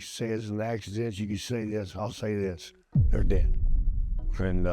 Jake says and actions this, you can say this, I'll say this. They're dead. And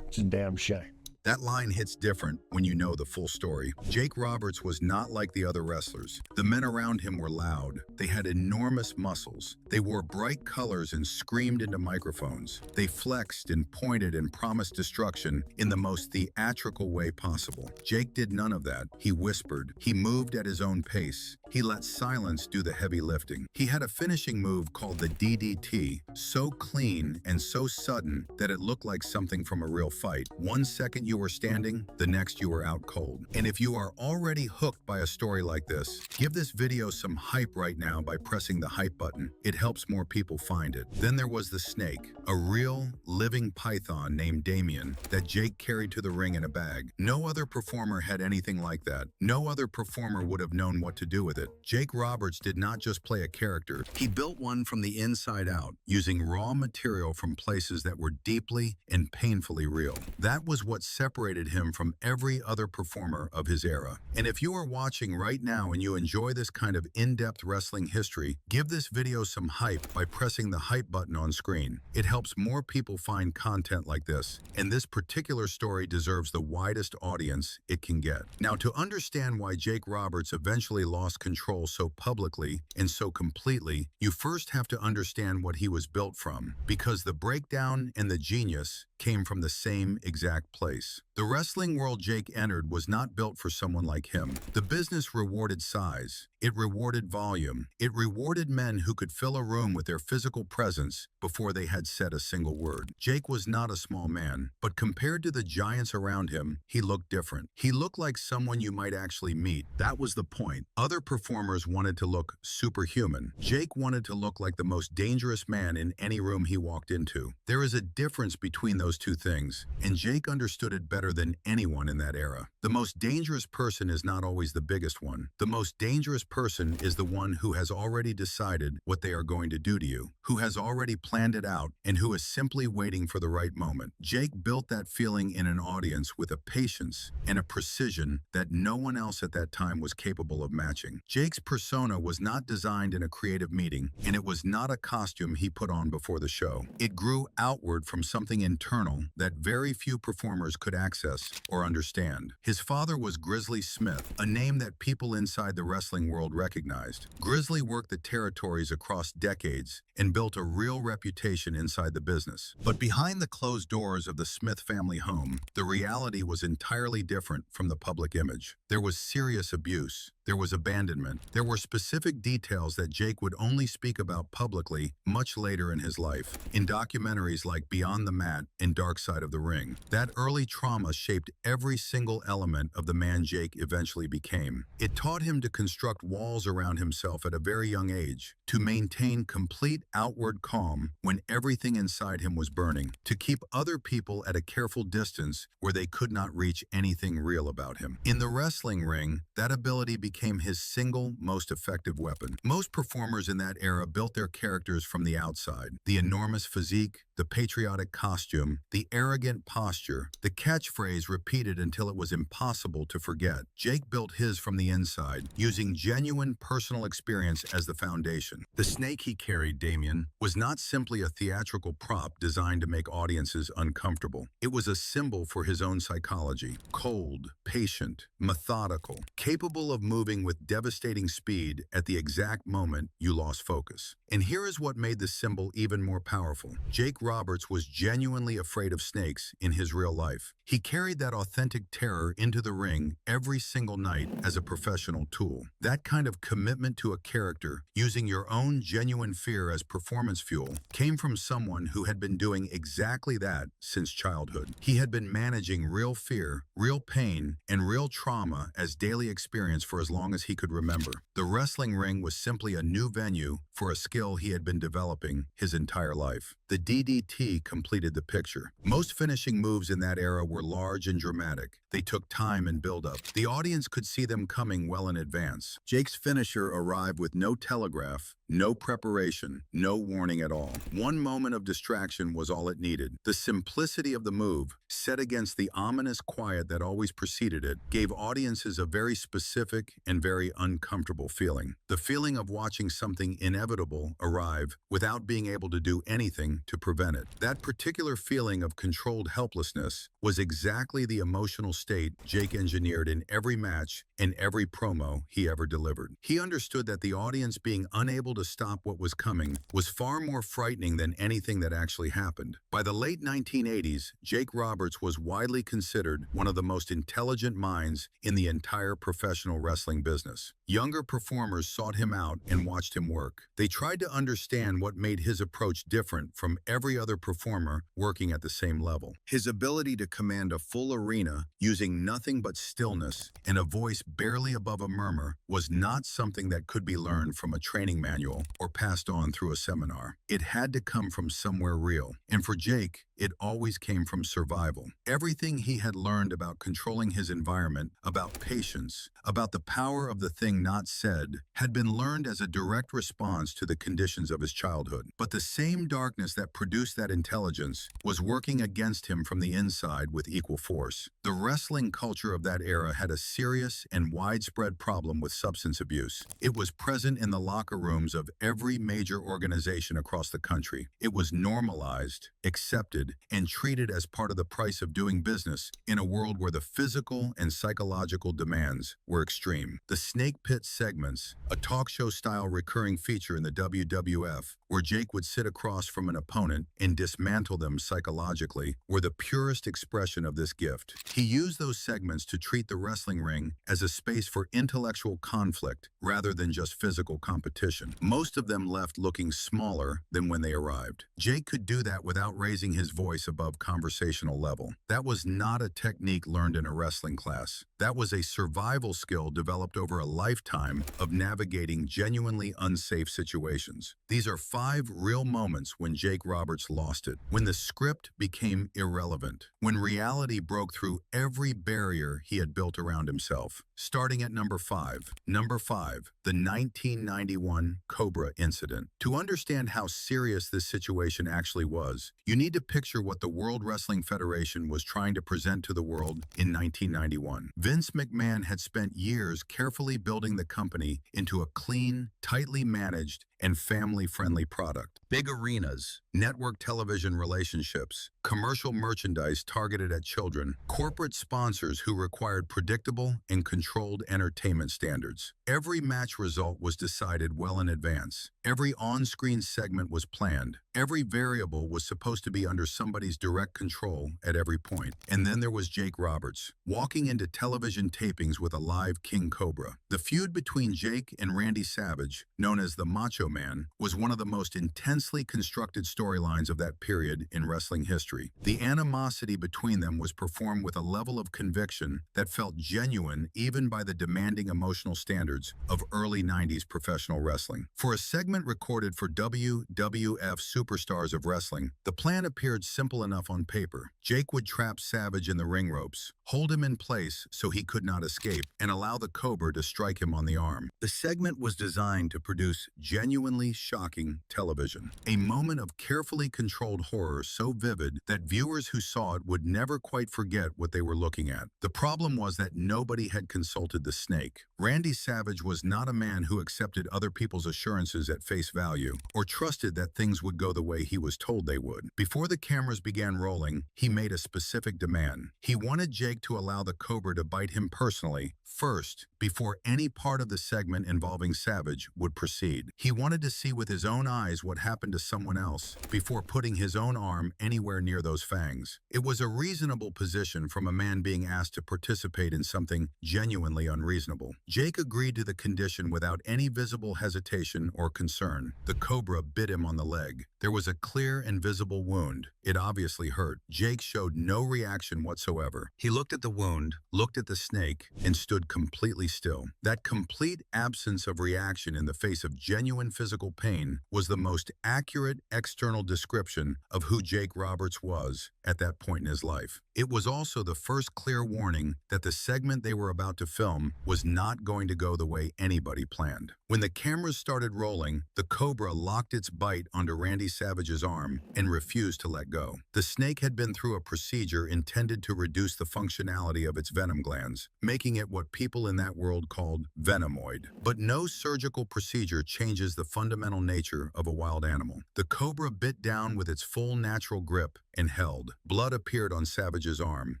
it's a damn shame. That line hits different when you know the full story. Jake Roberts was not like the other wrestlers. The men around him were loud. They had enormous muscles. They wore bright colors and screamed into microphones. They flexed and pointed and promised destruction in the most theatrical way possible. Jake did none of that. He whispered. He moved at his own pace. He let silence do the heavy lifting. He had a finishing move called the DDT, so clean and so sudden that it looked like something from a real fight. 1 second you were standing, the next you were out cold. And if you are already hooked by a story like this, give this video some hype right now by pressing the hype button. It helps more people find it. Then there was the snake, a real living python named Damien that Jake carried to the ring in a bag. No other performer had anything like that. No other performer would have known what to do with it. Jake Roberts did not just play a character. He built one from the inside out, using raw material from places that were deeply and painfully real. That was what separated him from every other performer of his era. And if you are watching right now and you enjoy this kind of in-depth wrestling history, give this video some hype by pressing the hype button on screen. It helps more people find content like this, and this particular story deserves the widest audience it can get. Now, to understand why Jake Roberts eventually lost control so publicly and so completely, you first have to understand what he was built from, because the breakdown and the genius came from the same exact place. The wrestling world Jake entered was not built for someone like him. The business rewarded size. It rewarded volume. It rewarded men who could fill a room with their physical presence before they had said a single word. Jake was not a small man, but compared to the giants around him, he looked different. He looked like someone you might actually meet. That was the point. Other performers wanted to look superhuman. Jake wanted to look like the most dangerous man in any room he walked into. There is a difference between those two things, and Jake understood it better than anyone in that era. The most dangerous person is not always the biggest one. The most dangerous person is the one who has already decided what they are going to do to you, who has already planned it out, and who is simply waiting for the right moment. Jake built that feeling in an audience with a patience and a precision that no one else at that time was capable of matching. Jake's persona was not designed in a creative meeting, and it was not a costume he put on before the show. It grew outward from something internal that very few performers could access or understand. His father was Grizzly Smith, a name that people inside the wrestling world recognized. Grizzly worked the territories across decades and built a real reputation inside the business. But behind the closed doors of the Smith family home, the reality was entirely different from the public image. There was serious abuse. There was abandonment. There were specific details that Jake would only speak about publicly much later in his life, in documentaries like Beyond the Mat and Dark Side of the Ring. That early trauma shaped every single element of the man Jake eventually became. It taught him to construct walls around himself at a very young age, to maintain complete outward calm when everything inside him was burning, to keep other people at a careful distance where they could not reach anything real about him. In the wrestling ring, that ability became his single most effective weapon. Most performers in that era built their characters from the outside. The enormous physique, the patriotic costume, the arrogant posture, the catchphrase repeated until it was impossible to forget. Jake built his from the inside, using genuine personal experience as the foundation. The snake he carried, Damien, was not simply a theatrical prop designed to make audiences uncomfortable. It was a symbol for his own psychology. Cold, patient, methodical, capable of moving with devastating speed at the exact moment you lost focus. And here is what made the symbol even more powerful. Jake Roberts was genuinely afraid of snakes in his real life. He carried that authentic terror into the ring every single night as a professional tool. That kind of commitment to a character, using your own genuine fear as performance fuel, came from someone who had been doing exactly that since childhood. He had been managing real fear, real pain, and real trauma as daily experience for as long as he could remember. The wrestling ring was simply a new venue for a skill he had been developing his entire life. The DDT completed the picture. Most finishing moves in that era were large and dramatic. They took time and build-up. The audience could see them coming well in advance. Jake's finisher arrived with no telegraph, No preparation, no warning at all. One moment of distraction was all it needed. The simplicity of the move, set against the ominous quiet that always preceded it, gave audiences a very specific and very uncomfortable feeling. The feeling of watching something inevitable arrive without being able to do anything to prevent it. That particular feeling of controlled helplessness was exactly the emotional state Jake engineered in every match and every promo he ever delivered. He understood that the audience being unable to stop what was coming was far more frightening than anything that actually happened. By the late 1980s, Jake Roberts was widely considered one of the most intelligent minds in the entire professional wrestling business. Younger performers sought him out and watched him work. They tried to understand what made his approach different from every other performer working at the same level. His ability to command a full arena using nothing but stillness and a voice barely above a murmur was not something that could be learned from a training manual or passed on through a seminar. It had to come from somewhere real. And for Jake, it always came from survival. Everything he had learned about controlling his environment, about patience, about the power of the thing not said, had been learned as a direct response to the conditions of his childhood. But the same darkness that produced that intelligence was working against him from the inside with equal force. The wrestling culture of that era had a serious and widespread problem with substance abuse. It was present in the locker rooms of every major organization across the country. It was normalized, accepted, and treated as part of the price of doing business in a world where the physical and psychological demands were extreme. The Snake Pit segments, a talk show style recurring feature in the WWF, where Jake would sit across from an opponent and dismantle them psychologically, were the purest expression of this gift. He used those segments to treat the wrestling ring as a space for intellectual conflict rather than just physical competition. Most of them left looking smaller than when they arrived. Jake could do that without raising his voice above conversational level. That was not a technique learned in a wrestling class. That was a survival skill developed over a lifetime of navigating genuinely unsafe situations. These are 5 real moments when Jake Roberts lost it, when the script became irrelevant, when reality broke through every barrier he had built around himself. Starting at number 5. Number 5, the 1991 Cobra incident. To understand how serious this situation actually was, you need to picture what the World Wrestling Federation was trying to present to the world in 1991. Vince McMahon had spent years carefully building the company into a clean, tightly managed, and family-friendly product. Big arenas, network television relationships, commercial merchandise targeted at children, corporate sponsors who required predictable and controlled entertainment standards. Every match result was decided well in advance. Every on-screen segment was planned. Every variable was supposed to be under somebody's direct control at every point. And then there was Jake Roberts, walking into television tapings with a live King Cobra. The feud between Jake and Randy Savage, known as the Macho Man, was one of the most intensely constructed storylines of that period in wrestling history. The animosity between them was performed with a level of conviction that felt genuine even by the demanding emotional standards of early 90s professional wrestling. For a segment recorded for WWF Superstars of Wrestling, the plan appeared simple enough on paper. Jake would trap Savage in the ring ropes, hold him in place so he could not escape, and allow the Cobra to strike him on the arm. The segment was designed to produce genuinely shocking television, a moment of carefully controlled horror so vivid that viewers who saw it would never quite forget what they were looking at. The problem was that nobody had consulted the Snake. Randy Savage was not a man who accepted other people's assurances at face value or trusted that things would go the way he was told they would. Before the cameras began rolling, he made a specific demand. He wanted Jake to allow the Cobra to bite him personally first, before any part of the segment involving Savage would proceed. He wanted to see with his own eyes what happened to someone else before putting his own arm anywhere near those fangs. It was a reasonable position from a man being asked to participate in something genuinely unreasonable. Jake agreed to the condition without any visible hesitation or concern. The Cobra bit him on the leg. There was a clear and visible wound. It obviously hurt. Jake showed no reaction whatsoever. He looked at the wound, looked at the Snake, and stood completely still. That complete absence of reaction in the face of genuine physical pain was the most accurate external description of who Jake Roberts was at that point in his life. It was also the first clear warning that the segment they were about to film was not going to go the way anybody planned. When the cameras started rolling, the cobra locked its bite onto Randy Savage's arm and refused to let go. The snake had been through a procedure intended to reduce the functionality of its venom glands, making it what people in that world called venomoid. But no surgical procedure changes the fundamental nature of a wild animal. The cobra bit down with its full natural grip and held. Blood appeared on Savage's arm,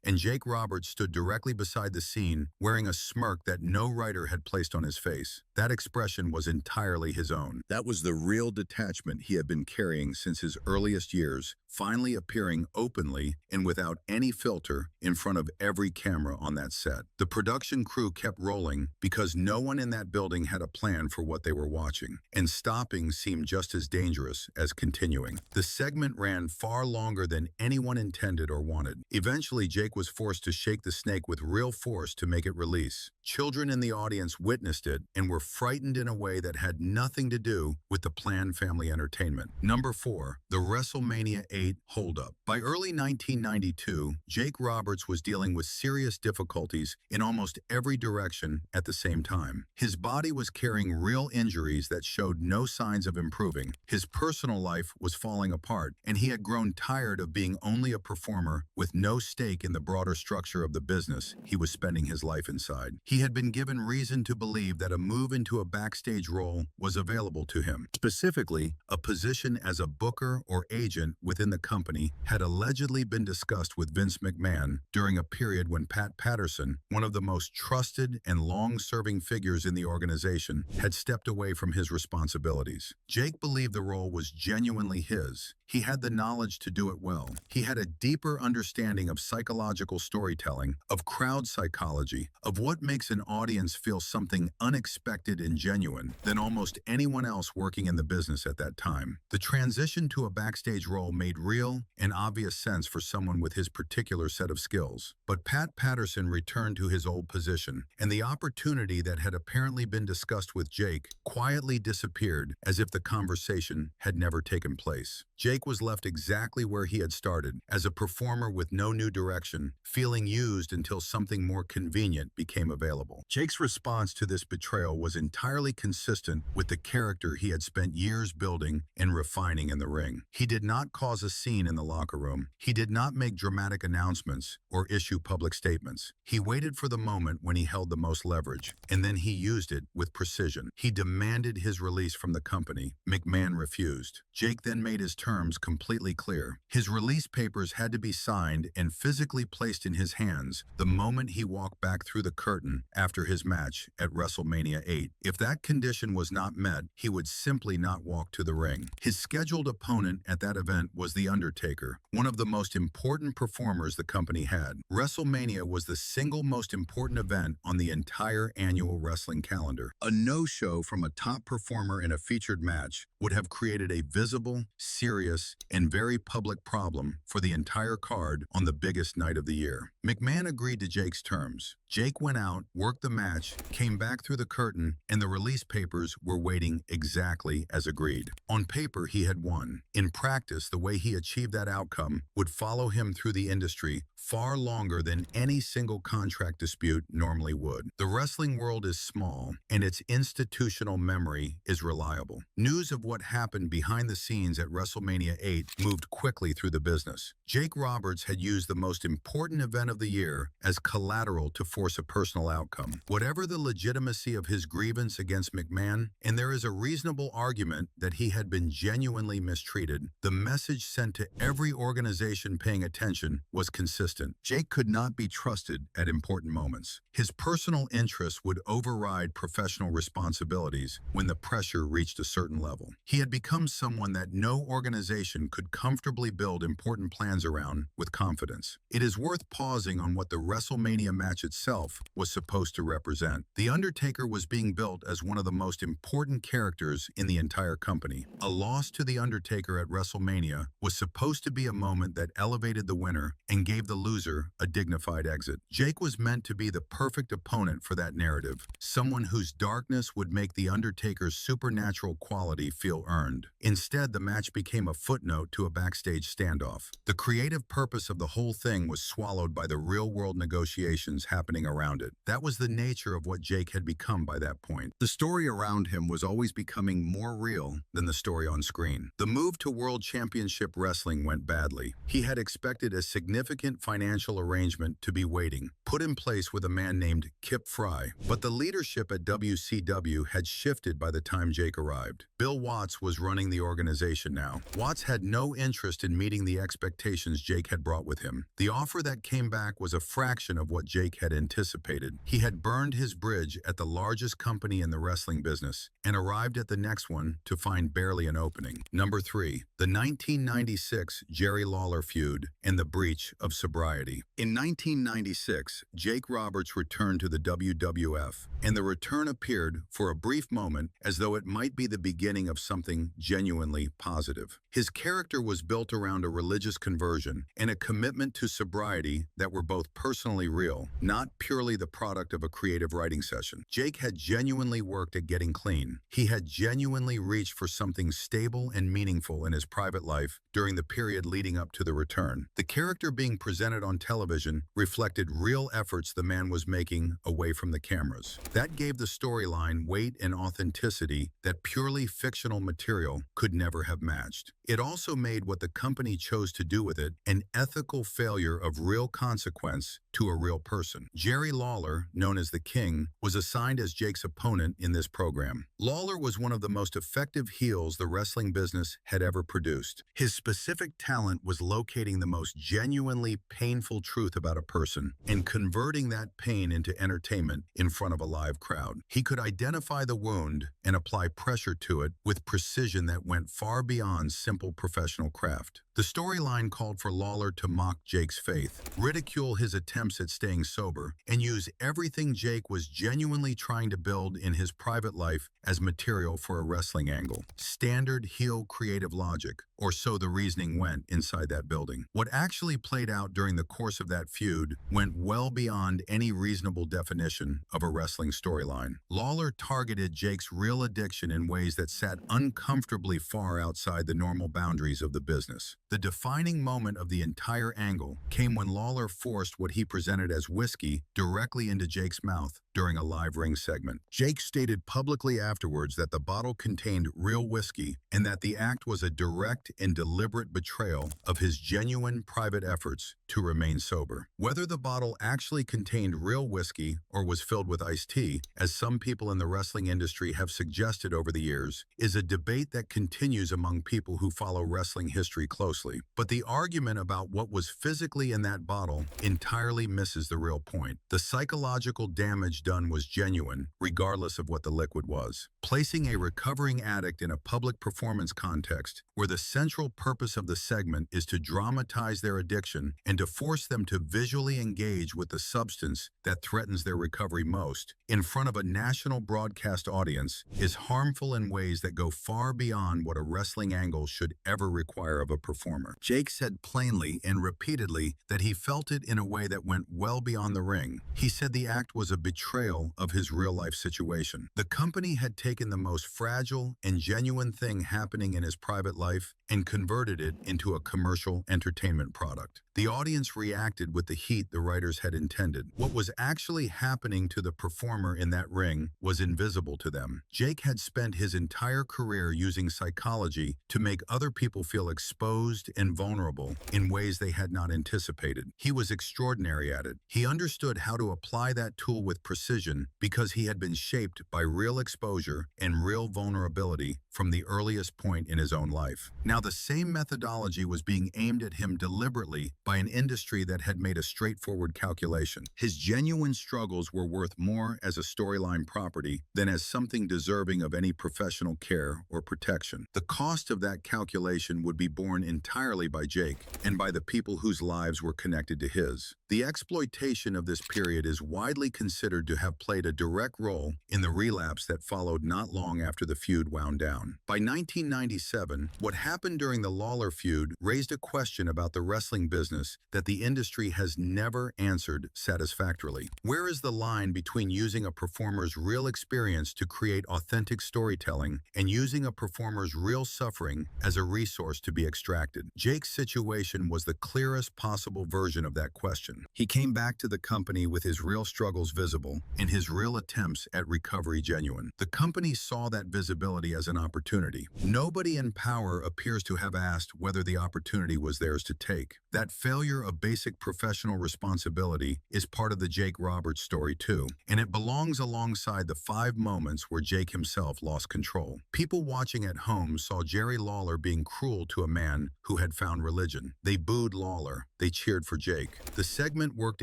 and Jake Roberts stood directly beside the scene, wearing a smirk that no writer had placed on his face. That expression was entirely his own. That was the real detachment he had been carrying since his earliest years, finally appearing openly and without any filter in front of every camera on that set. The production crew kept rolling because no one in that building had a plan for what they were watching, and stopping seemed just as dangerous as continuing. The segment ran far longer than anyone intended or wanted. Eventually, Jake was forced to shake the snake with real force to make it release. Children in the audience witnessed it and were frightened in a way that had nothing to do with the planned family entertainment. Number 4, the WrestleMania 8 holdup. By early 1992, Jake Roberts was dealing with serious difficulties in almost every direction at the same time. His body was carrying real injuries that showed no signs of improving. His personal life was falling apart, and he had grown tired of being only a performer with no stake in the broader structure of the business he was spending his life inside. He had been given reason to believe that a move into a backstage role was available to him. Specifically, a position as a booker or agent within the company had allegedly been discussed with Vince McMahon during a period when Pat Patterson, one of the most trusted and long-serving figures in the organization, had stepped away from his responsibilities. Jake believed the role was genuinely his. He had the knowledge to do it well. He had a deeper understanding of psychological storytelling, of crowd psychology, of what makes an audience feel something unexpected and genuine than almost anyone else working in the business at that time. The transition to a backstage role made real and obvious sense for someone with his particular set of skills. But Pat Patterson returned to his old position, and the opportunity that had apparently been discussed with Jake quietly disappeared as if the conversation had never taken place. Jake was left exactly where he had started, as a performer with no new direction, feeling used until something more convenient became available. Jake's response to this betrayal was entirely consistent with the character he had spent years building and refining in the ring. He did not cause a scene in the locker room. He did not make dramatic announcements or issue public statements. He waited for the moment when he held the most leverage, and then he used it with precision. He demanded his release from the company. McMahon refused. Jake then made his terms completely clear. His release papers had to be signed and physically placed in his hands the moment he walked back through the curtain after his match at WrestleMania 8. If that condition was not met, he would simply not walk to the ring. His scheduled opponent at that event was The Undertaker, one of the most important performers the company had. WrestleMania was the single most important event on the entire annual wrestling calendar. A no-show from a top performer in a featured match would have created a visible, serious, and very public problem for the entire card on the biggest night of the year. McMahon agreed to Jake's terms. Jake went out, worked the match, came back through the curtain, and the release papers were waiting exactly as agreed. On paper, he had won. In practice, the way he achieved that outcome would follow him through the industry far longer than any single contract dispute normally would. The wrestling world is small, and its institutional memory is reliable. News of what happened behind the scenes at WrestleMania 8 moved quickly through the business. Jake Roberts had used the most important event of the year as collateral to force a personal outcome. Whatever the legitimacy of his grievance against McMahon, and there is a reasonable argument that he had been genuinely mistreated, the message sent to every organization paying attention was consistent. Jake could not be trusted at important moments. His personal interests would override professional responsibilities when the pressure reached a certain level. He had become someone that no organization could comfortably build important plans around with confidence. It is worth pausing on what the WrestleMania match itself himself was supposed to represent. The Undertaker was being built as one of the most important characters in the entire company. A loss to The Undertaker at WrestleMania was supposed to be a moment that elevated the winner and gave the loser a dignified exit. Jake was meant to be the perfect opponent for that narrative, someone whose darkness would make The Undertaker's supernatural quality feel earned. Instead, the match became a footnote to a backstage standoff. The creative purpose of the whole thing was swallowed by the real-world negotiations happening around it. That was the nature of what Jake had become by that point. The story around him was always becoming more real than the story on screen. The move to World Championship Wrestling went badly. He had expected a significant financial arrangement to be waiting, put in place with a man named Kip Fry. But the leadership at WCW had shifted by the time Jake arrived. Bill Watts was running the organization now. Watts had no interest in meeting the expectations Jake had brought with him. The offer that came back was a fraction of what Jake had anticipated. He had burned his bridge at the largest company in the wrestling business and arrived at the next one to find barely an opening. Number 3, the 1996 Jerry Lawler feud and the breach of sobriety. In 1996, Jake Roberts returned to the WWF, and the return appeared for a brief moment as though it might be the beginning of something genuinely positive. His character was built around a religious conversion and a commitment to sobriety that were both personally real, not purely the product of a creative writing session. Jake had genuinely worked at getting clean. He had genuinely reached for something stable and meaningful in his private life during the period leading up to the return. The character being presented on television reflected real efforts the man was making away from the cameras. That gave the storyline weight and authenticity that purely fictional material could never have matched. It also made what the company chose to do with it an ethical failure of real consequence to a real person. Jerry Lawler, known as the King, was assigned as Jake's opponent in this program. Lawler was one of the most effective heels the wrestling business had ever produced. His specific talent was locating the most genuinely painful truth about a person and converting that pain into entertainment in front of a live crowd. He could identify the wound and apply pressure to it with precision that went far beyond simple professional craft. The storyline called for Lawler to mock Jake's faith, ridicule his attempts at staying sober, and use everything Jake was genuinely trying to build in his private life as material for a wrestling angle. Standard heel creative logic, or so the reasoning went inside that building. What actually played out during the course of that feud went well beyond any reasonable definition of a wrestling storyline. Lawler targeted Jake's real addiction in ways that sat uncomfortably far outside the normal boundaries of the business. The defining moment of the entire angle came when Lawler forced what he presented as whiskey directly into Jake's mouth during a live ring segment. Jake stated publicly afterwards that the bottle contained real whiskey and that the act was a direct and deliberate betrayal of his genuine private efforts to remain sober. Whether the bottle actually contained real whiskey or was filled with iced tea, as some people in the wrestling industry have suggested over the years, is a debate that continues among people who follow wrestling history closely. But the argument about what was physically in that bottle entirely misses the real point. The psychological damage done was genuine, regardless of what the liquid was. Placing a recovering addict in a public performance context where the central purpose of the segment is to dramatize their addiction and to force them to visually engage with the substance that threatens their recovery most in front of a national broadcast audience is harmful in ways that go far beyond what a wrestling angle should ever require of a performer. Jake said plainly and repeatedly that he felt it in a way that went well beyond the ring. He said the act was a betrayal of his real-life situation. The company had taken the most fragile and genuine thing happening in his private life and converted it into a commercial entertainment product. The audience reacted with the heat the writers had intended. What was actually happening to the performer in that ring was invisible to them. Jake had spent his entire career using psychology to make other people feel exposed and vulnerable in ways they had not anticipated. He was extraordinary at it. He understood how to apply that tool with precision precision because he had been shaped by real exposure and real vulnerability from the earliest point in his own life. Now, the same methodology was being aimed at him deliberately by an industry that had made a straightforward calculation. His genuine struggles were worth more as a storyline property than as something deserving of any professional care or protection. The cost of that calculation would be borne entirely by Jake and by the people whose lives were connected to his. The exploitation of this period is widely considered to have played a direct role in the relapse that followed not long after the feud wound down. By 1997, what happened during the Lawler feud raised a question about the wrestling business that the industry has never answered satisfactorily. Where is the line between using a performer's real experience to create authentic storytelling and using a performer's real suffering as a resource to be extracted? Jake's situation was the clearest possible version of that question. He came back to the company with his real struggles visible and his real attempts at recovery genuine. The company saw that visibility as an opportunity. Nobody in power appears to have asked whether the opportunity was theirs to take. That failure of basic professional responsibility is part of the Jake Roberts story too, and it belongs alongside the 5 moments where Jake himself lost control. People watching at home saw Jerry Lawler being cruel to a man who had found religion. They booed Lawler. They cheered for Jake. The segment worked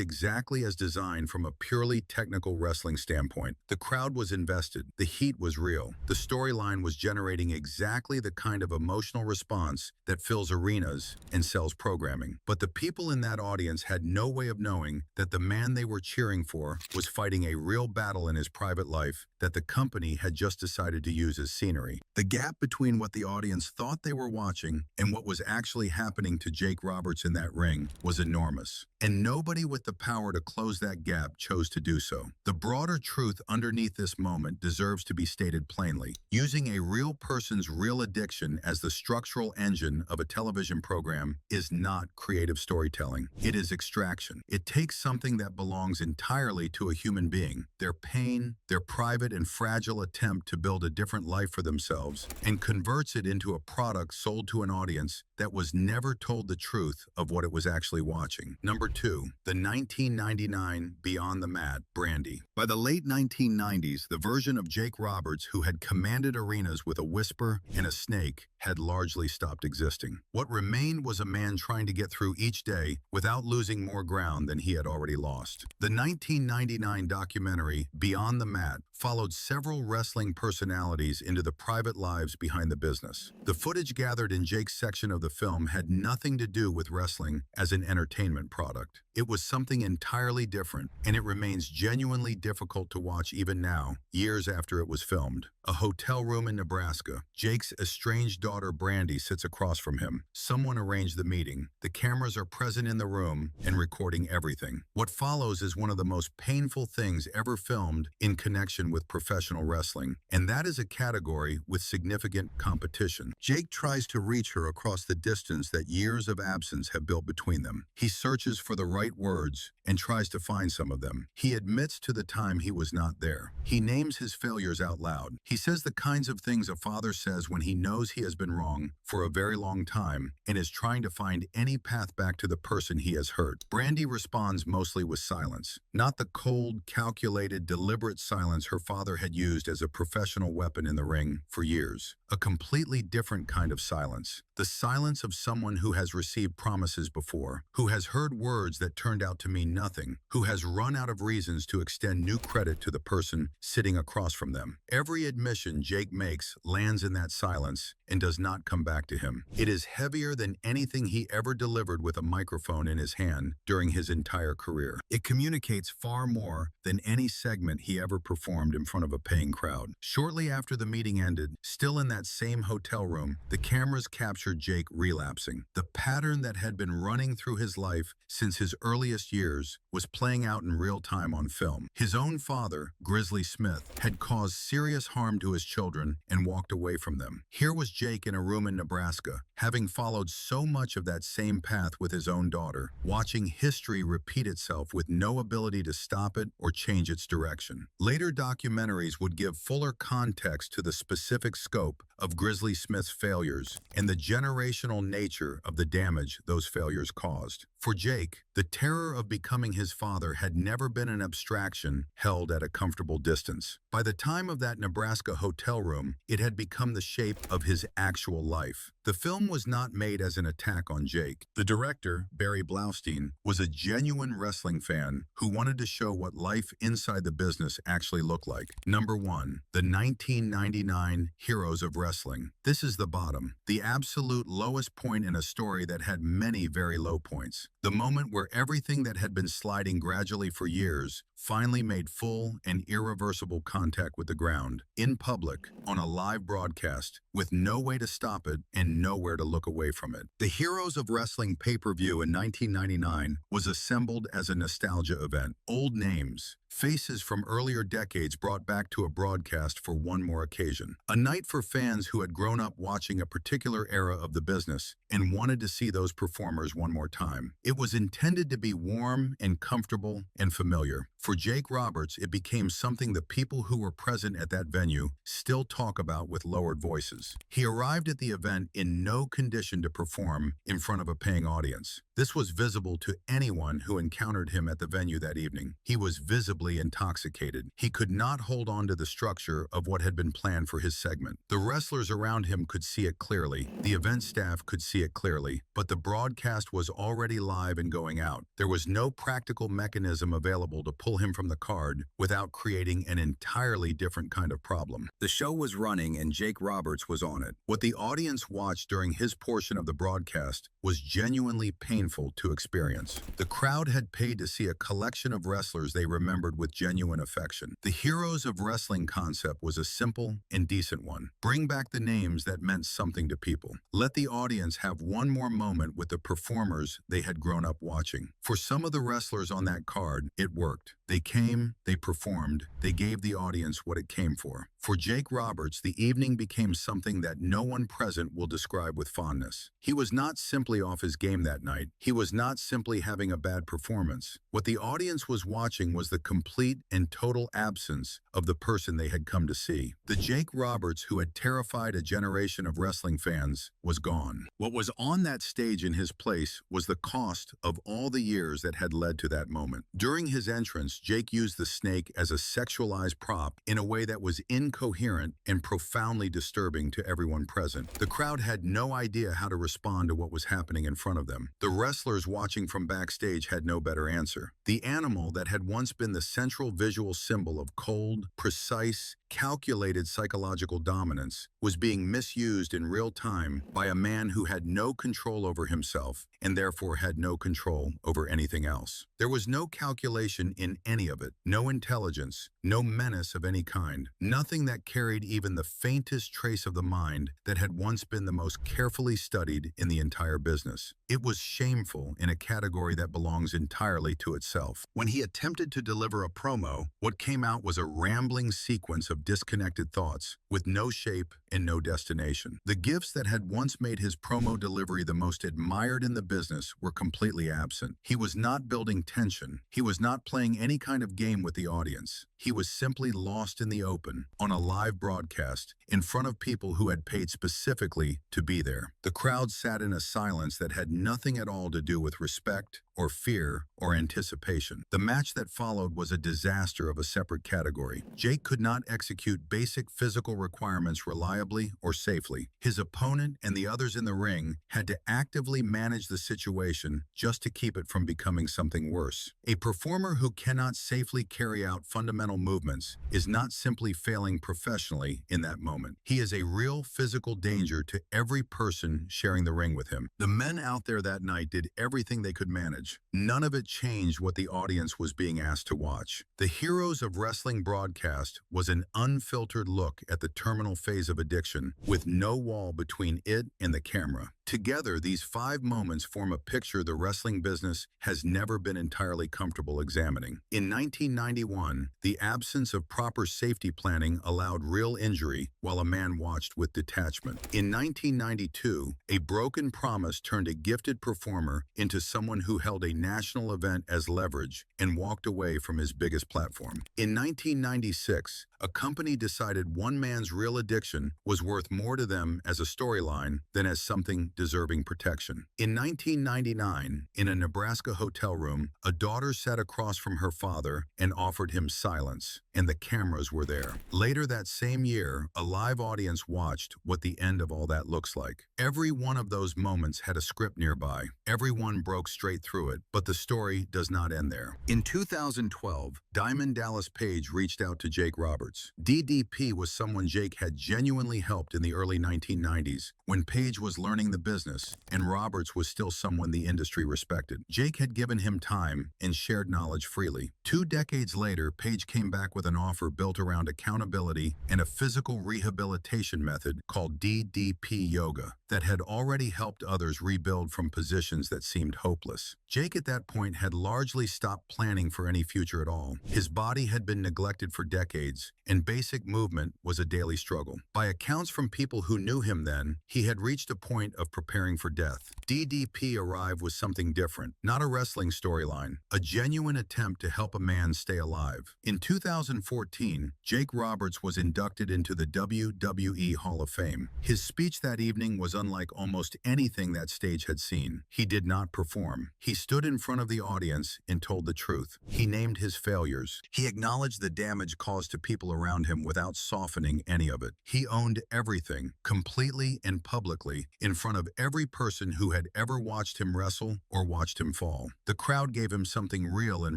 exactly as designed from a purely technical wrestling standpoint. The crowd was invested. The heat was real. The storyline was generating exactly the kind of emotional response that fills arenas and sells programming. But the people in that audience had no way of knowing that the man they were cheering for was fighting a real battle in his private life that the company had just decided to use as scenery. The gap between what the audience thought they were watching and what was actually happening to Jake Roberts in that ring was enormous. And nobody with the power to close that gap chose to do so. The broader truth underneath this moment deserves to be stated plainly. Using a real person's real addiction as the structural engine of a television program is not creative storytelling. It is extraction. It takes something that belongs entirely to a human being, their pain, their private and fragile attempt to build a different life for themselves, and converts it into a product sold to an audience that was never told the truth of what it was actually watching. Number 2, the 1999 Beyond the Mat, Brandy. By the late 1990s, the version of Jake Roberts who had commanded arenas with a whisper and a snake had largely stopped existing. What remained was a man trying to get through each day without losing more ground than he had already lost. The 1999 documentary Beyond the Mat followed several wrestling personalities into the private lives behind the business. The footage gathered in Jake's section of the film had nothing to do with wrestling as an entertainment product. It was something entirely different, and it remains genuinely difficult to watch even now, years after it was filmed. A hotel room in Nebraska. Jake's estranged daughter Brandy sits across from him. Someone arranged the meeting. The cameras are present in the room and recording everything. What follows is one of the most painful things ever filmed in connection with professional wrestling, and that is a category with significant competition. Jake tries to reach her across the distance that years of absence have built between them. He searches for the right words and tries to find some of them. He admits to the time he was not there. He names his failures out loud. He says the kinds of things a father says when he knows he has been wrong for a very long time and is trying to find any path back to the person he has hurt. Brandy responds mostly with silence, not the cold, calculated, deliberate silence her father had used as a professional weapon in the ring for years. A completely different kind of silence. The silence of someone who has received promises before, who has heard words that turned out to mean nothing, who has run out of reasons to extend new credit to the person sitting across from them. Every admission Jake makes lands in that silence and does not come back to him. It is heavier than anything he ever delivered with a microphone in his hand during his entire career. It communicates far more than any segment he ever performed in front of a paying crowd. Shortly after the meeting ended, still in that same hotel room, the cameras captured Jake relapsing. The pattern that had been running through his life since his earliest years was playing out in real time on film. His own father, Grizzly Smith, had caused serious harm to his children and walked away from them. Here was Jake in a room in Nebraska, having followed so much of that same path with his own daughter, watching history repeat itself with no ability to stop it or change its direction. Later documentaries would give fuller context to the specific scope of Grizzly Smith's failures and the generational nature of the damage those failures caused. For Jake, the terror of becoming his father had never been an abstraction held at a comfortable distance. By the time of that Nebraska hotel room, it had become the shape of his actual life. The film was not made as an attack on Jake. The director, Barry Blaustein, was a genuine wrestling fan who wanted to show what life inside the business actually looked like. Number 1. The 1999 Heroes of Wrestling. This is the bottom, the absolute lowest point in a story that had many very low points. The moment where everything that had been sliding gradually for years finally made full and irreversible contact with the ground, in public, on a live broadcast, with no way to stop it and nowhere to look away from it. The Heroes of Wrestling pay-per-view in 1999 was assembled as a nostalgia event. Old names, faces from earlier decades brought back to a broadcast for one more occasion. A night for fans who had grown up watching a particular era of the business and wanted to see those performers one more time. It was intended to be warm and comfortable and familiar. For Jake Roberts, it became something the people who were present at that venue still talk about with lowered voices. He arrived at the event in no condition to perform in front of a paying audience. This was visible to anyone who encountered him at the venue that evening. He was visibly intoxicated. He could not hold on to the structure of what had been planned for his segment. The wrestlers around him could see it clearly. The event staff could see it clearly, but the broadcast was already live and going out. There was no practical mechanism available to pull him from the card without creating an entirely different kind of problem. The show was running and Jake Roberts was on it. What the audience watched during his portion of the broadcast was genuinely painful to experience. The crowd had paid to see a collection of wrestlers they remembered with genuine affection. The Heroes of Wrestling concept was a simple and decent one. Bring back the names that meant something to people. Let the audience have one more moment with the performers they had grown up watching. For some of the wrestlers on that card, it worked. They came, they performed, they gave the audience what it came for. For Jake Roberts, the evening became something that no one present will describe with fondness. He was not simply off his game that night. He was not simply having a bad performance. What the audience was watching was the complete and total absence of the person they had come to see. The Jake Roberts who had terrified a generation of wrestling fans was gone. What was on that stage in his place was the cost of all the years that had led to that moment. During his entrance, Jake used the snake as a sexualized prop in a way that was incoherent and profoundly disturbing to everyone present. The crowd had no idea how to respond to what was happening in front of them. The wrestlers watching from backstage had no better answer. The animal that had once been the central visual symbol of cold, precise, calculated psychological dominance was being misused in real time by a man who had no control over himself and therefore had no control over anything else. There was no calculation in any of it, no intelligence, no menace of any kind, nothing that carried even the faintest trace of the mind that had once been the most carefully studied in the entire business. It was shameful in a category that belongs entirely to itself. When he attempted to deliver a promo, what came out was a rambling sequence of disconnected thoughts with no shape and no destination. The gifts that had once made his promo delivery the most admired in the business were completely absent. He was not building tension. He was not playing any kind of game with the audience. He was simply lost in the open, on a live broadcast, in front of people who had paid specifically to be there. The crowd sat in a silence that had nothing at all to do with respect or fear or anticipation. The match that followed was a disaster of a separate category. Jake could not execute basic physical requirements reliably or safely. His opponent and the others in the ring had to actively manage the situation just to keep it from becoming something worse. A performer who cannot safely carry out fundamental movements is not simply failing professionally in that moment. He is a real physical danger to every person sharing the ring with him. The men out there that night did everything they could manage. None of it changed what the audience was being asked to watch. The Heroes of Wrestling broadcast was an unfiltered look at the terminal phase of addiction, with no wall between it and the camera. Together, these 5 moments form a picture the wrestling business has never been entirely comfortable examining. In 1991, the absence of proper safety planning allowed real injury while a man watched with detachment. In 1992, a broken promise turned a gifted performer into someone who held a national event as leverage and walked away from his biggest platform. In 1996, a company decided one man's real addiction was worth more to them as a storyline than as something deserving protection. In 1999, in a Nebraska hotel room, a daughter sat across from her father and offered him silence, and the cameras were there. Later that same year, a live audience watched what the end of all that looks like. Every one of those moments had a script nearby. Everyone broke straight through it, but the story does not end there. In 2012, Diamond Dallas Page reached out to Jake Roberts. DDP was someone Jake had genuinely helped in the early 1990s, when Page was learning the business and Roberts was still someone the industry respected. Jake had given him time and shared knowledge freely. 2 decades later, Page came back with an offer built around accountability and a physical rehabilitation method called DDP Yoga that had already helped others rebuild from positions that seemed hopeless. Jake at that point had largely stopped planning for any future at all. His body had been neglected for decades, and basic movement was a daily struggle. By accounts from people who knew him then, he had reached a point of preparing for death. DDP arrived with something different, not a wrestling storyline, a genuine attempt to help a man stay alive. In 2014, Jake Roberts was inducted into the WWE Hall of Fame. His speech that evening was unlike almost anything that stage had seen. He did not perform. He stood in front of the audience and told the truth. He named his failures. He acknowledged the damage caused to people around him without softening any of it. He owned everything, completely and publicly, in front of every person who had ever watched him wrestle or watched him fall. The crowd gave him something real in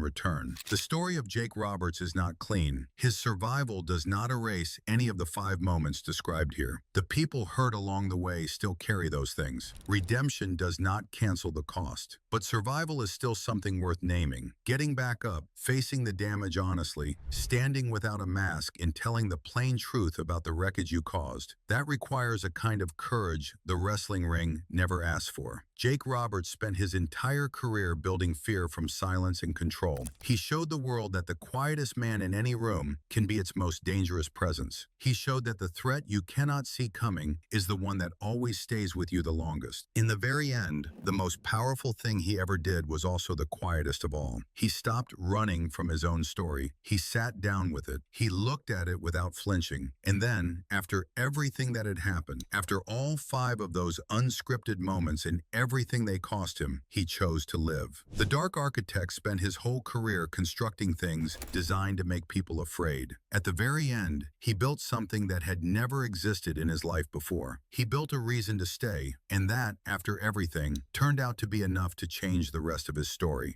return. The story of Jake Roberts is not clean. His survival does not erase any of the 5 moments described here. The people hurt along the way still carry those things. Redemption does not cancel the cost. But survival is still something worth naming. Getting back up, facing the damage honestly, standing without a mask and telling the plain truth about the wreckage you caused. That requires a kind of courage the wrestling ring never asked for. Jake Roberts spent his entire career building fear from silence and control. He showed the world that the quietest man in any room can be its most dangerous presence. He showed that the threat you cannot see coming is the one that always stays with you the longest. In the very end, the most powerful thing he ever did was also the quietest of all. He stopped running from his own story. He sat down with it. He looked at it without flinching. And then, after everything that had happened, after all 5 of those unscripted moments and everything they cost him, he chose to live. The Dark Architect spent his whole career constructing things designed to make people afraid. At the very end, he built something that had never existed in his life before. He built a reason to stay, and that, after everything, turned out to be enough to change the rest of his story.